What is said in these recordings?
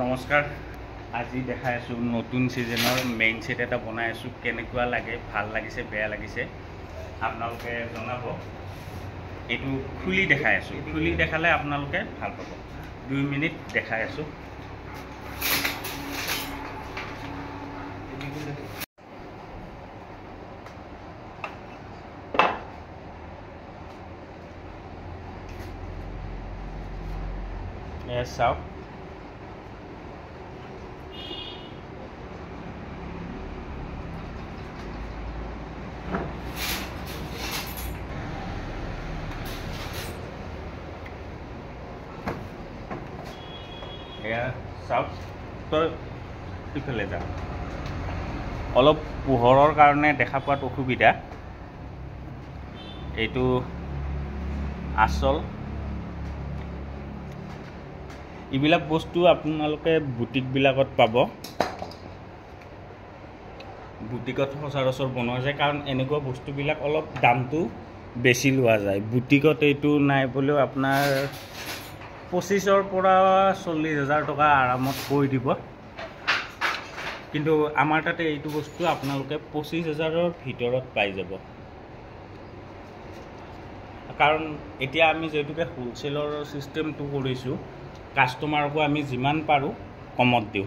নমস্কাৰ আজি দেখাই আছো নতুন সিজনৰ মেইন সেট এটা বনাই আছো কেনেকুৱা লাগে ভাল লাগিছে বেয়া লাগিছে আপোনালোকে জনাব এটো খুলি দেখাই আছো খুলি দেখালে আপোনালোকে ভাল পাব 2 মিনিট দেখাই আছো Yes, sir. Yeah, south. So, ইফালে যা অলপ পোহৰৰ কাৰণে দেখা পোৱাত অসুবিধা এইটো আসল ইবিলাক বস্তু আপোনালোকে বুটিক বিলাকত পাব বুটিকত সচৰাচৰ বনোৱা যায় কাৰণ এনেকুৱা বস্তু বিলাক অলপ দামটো বেছি লোৱা যায় বুটিকত এইটো নাই বলেও আপোনাৰ 25 পৰা 40,000 টকা আৰামত কৈ দিব কিন্তু আমাৰ তাতে এইটো বস্তু আপোনালোকে 25,000 ৰ ভিতৰত পাই যাব কাৰণ এতিয়া আমি যেটুকে হোলসেলৰ সিস্টেমটো কৰিছো কাস্টমাৰকো আমি যিমান পাৰো কমত দিও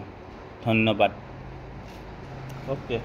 ধন্যবাদ ওকে